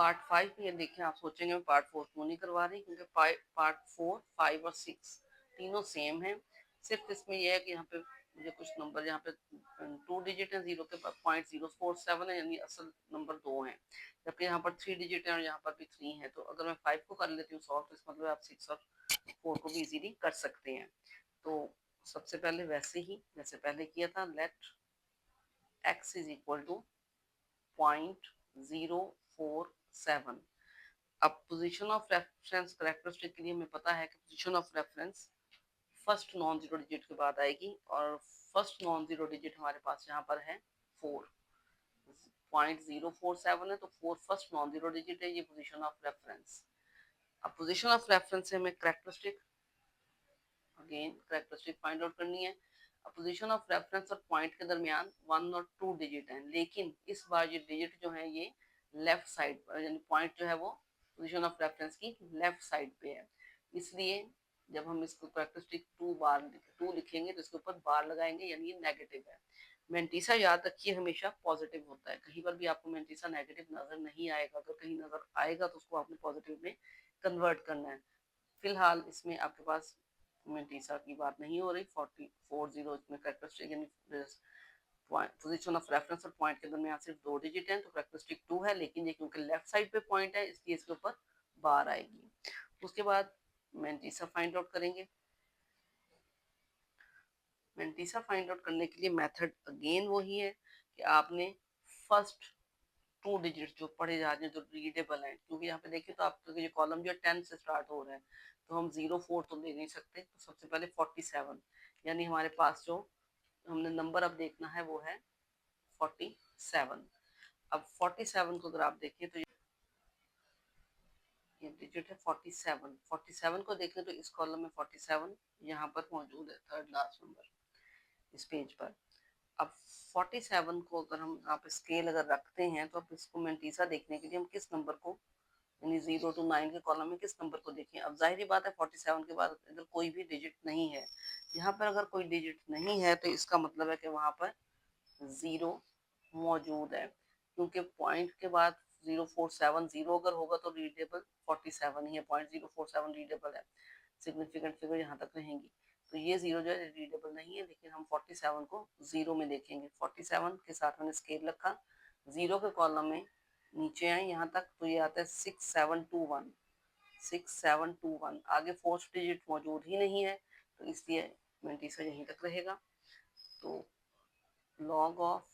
Part 5 में ये देखें, आप सोचेंगे मैं पार्ट 4 क्यों नहीं करवा रही, क्योंकि पार्ट 4, 5 और 6 तीनों सेम है। सिर्फ इसमें यह है कि यहाँ पे मुझे कुछ नंबर यहाँ पे 2 डिजिट है, 0 के बाद 0.047 है, यानी असल नंबर 2 है, जबकि यहाँ पर 3 डिजिट है और यहाँ पर भी 3 है। तो अगर मैं 5 को कर लेती हूँ सॉल्व, तो इसका मतलब आप 6 और 4 को भी इजीली कर सकते हैं। तो सबसे पहले वैसे ही जैसे पहले किया था, let x is equal to 0.047। अब पोजीशन ऑफ रेफरेंस कैरेक्टरिस्टिक के लिए हमें पता है कि position of reference first non zero digit के बाद आएगी, और फर्स्ट नॉन जीरो डिजिट हमारे पास यहाँ पर है 4.047 है, तो 4 फर्स्ट नॉन जीरो डिजिट है, ये पोजीशन ऑफ रेफरेंस। अब पोजीशन ऑफ रेफरेंस से हमें कैरेक्टरिस्टिक फाइंड आउट करनी है। अब पोजीशन ऑफ रेफरेंस और पॉइंट के दरमियान 1 और 2 डिजिट हैं, लेकिन इस बार ये डिजिट जो है ये लेफ्ट साइड पर, यानी पॉइंट जो है वो पोजीशन ऑफ रेफरेंस की लेफ्ट साइड पे है। इसलिए जब हम इसको कैरेक्टरिस्टिक 2 लिखेंगे तो इसके ऊपर बार लगाएंगे, यानी ये नेगेटिव है। मेंटीसा याद रखिए हमेशा पॉजिटिव होता है, कहीं पर भी आपको मेंटीसा नेगेटिव नजर नहीं आएगा, अगर कहीं नजर आएगा तो उसको आपने पॉजिटिव में कन्वर्ट करना है। फिलहाल इसमें आपके पास मेंटीसा की बात नहीं हो रही। 40 इसमें कैरेक्टरिस्टिक यानी पोजीशन ऑफ रेफरेंस और पॉइंट के दरमियान सिर्फ 2 डिजिट हैं, तो कैरेक्टरिस्टिक 2 है, लेकिन ये क्योंकि लेफ्ट साइड पे पॉइंट है इसलिए इसके ऊपर बार आएगी। उसके बाद मेंटीसा फाइंड आउट करेंगे। मेंटीसा फाइंड आउट करने के लिए मेथड अगेन वही है कि आपने फर्स्ट 2 डिजिट जो पढ़े जा रहे हैं जो रीडेबल हैं, क्योंकि यहाँ पे देखिए तो आपका ये कॉलम जो 10 से स्टार्ट हो रहा है, तो हम 04 तो ले नहीं सकते, तो सबसे पहले 47, यानी हमारे पास जो हमने नंबर अब देखना है वो है 47। अब 47 को अगर आप देखें तो ये डिजिट है 47। 47 को देखें तो इस कॉलम में 47 यहाँ पर मौजूद है, थर्ड लास्ट नंबर इस पेज पर। अब 47 को अगर हम यहाँ पे स्केल अगर रखते हैं, तो अब इसको मेंटीसा देखने के लिए हम किस नंबर को, यानी 0 to 9 के कॉलम में किस नंबर को देखें। अब जाहिर बात है 47 के बाद अगर कोई भी डिजिट नहीं है, यहाँ पर अगर कोई डिजिट नहीं है तो इसका मतलब है कि वहाँ पर 0 मौजूद है, क्योंकि पॉइंट के बाद 047 0 अगर होगा तो रीडेबल 47 ही है, 0.047 रीडेबल है, सिग्निफिकेंट फिगर यहाँ तक रहेंगी। तो ये 0 जो है रीडेबल नहीं है, लेकिन हम 47 को 0 में देखेंगे। 47 के साथ मैंने स्केल रखा, 0 के कॉलम में नीचे आए यहाँ तक, तो ये आता है 6721। 6721 आगे फोर्थ डिजिट मौजूद ही नहीं है, तो इसलिए मेंटीसा यहीं तक रहेगा। तो log of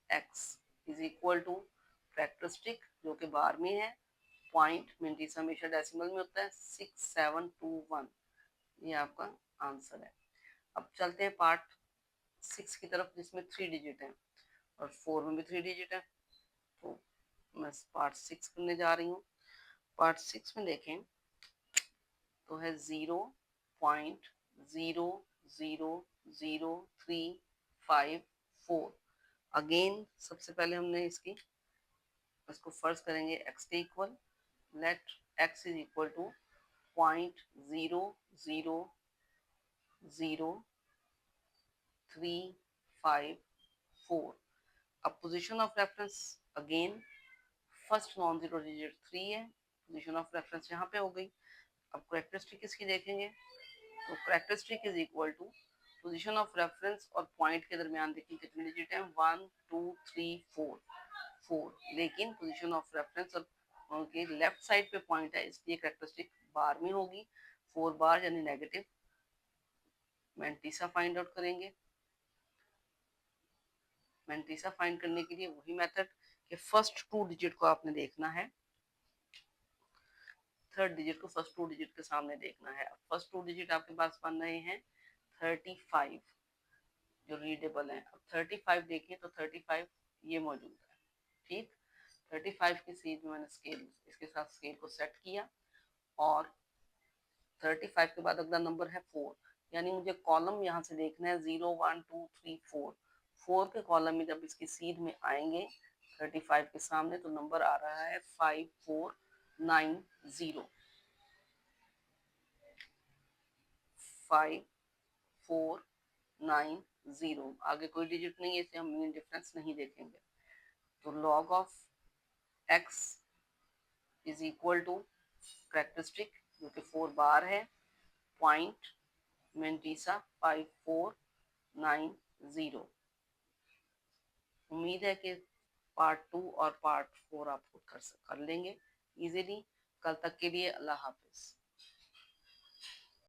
x is equal to characteristic जो कि बार में है, पॉइंट मेंटीसा हमेशा डेसिमल में होता है, 6721, ये आपका आंसर है। अब चलते हैं पार्ट 6 की तरफ, जिसमें 3 डिजिट है और 4 में भी 3 डिजिट है। तो मैं पार्ट 6 करने जा रही हूँ। पार्ट 6 में देखें तो है 0.00035 अगेन सबसे पहले हमने इसको फर्ज करेंगे x के equal. Let x is equal to 0.00035 अब position of reference again first non zero digit 3 है, पोजीशन ऑफ रेफरेंस यहाँ पे हो गई। अब कैरेक्टरिस्टिक इसकी देखेंगे तो characteristic is equal to position of reference और पॉइंट के दरमियान देखिए कितने डिजिट हैं, 1 2 3 4, लेकिन पोजीशन ऑफ रेफरेंस और के लेफ्ट साइड पे पॉइंट है, इसलिए कैरेक्टरिस्टिक बार में होगी, 4 बार यानी नेगेटिव। मेंटीसा फाइंड आउट करेंगे। मेंटीसा फाइंड करने के लिए वही मेथड कि फर्स्ट 2 डिजिट को आपने देखना है, थर्ड डिजिट को फर्स्ट 2 डिजिट के सामने देखना है। फर्स्ट 2 डिजिट आपके पास बन रहे हैं 35 जो रीडेबल है। अब 35 देखें तो 35 ये मौजूद है, ठीक। 35 की सीध में मैंने स्केल इसके साथ स्केल को सेट किया, और 35 के बाद अगला नंबर है 4, यानी मुझे कॉलम यहाँ से देखना है 0 1 2 3 4। 4 के कॉलम में जब इसकी सीध में आएंगे 35 के सामने, तो नंबर आ रहा है 5490। 5490 आगे कोई डिजिट नहीं है, इसलिए हम मीन डिफरेंस नहीं देखेंगे। तो log of x is equal to characteristic जो कि 4 बार है, पॉइंट मेंटिसा 5490। उम्मीद है कि पार्ट 2 और पार्ट 4 आप खुद कर लेंगे इजीली। कल तक के लिए अल्लाह हाफिज।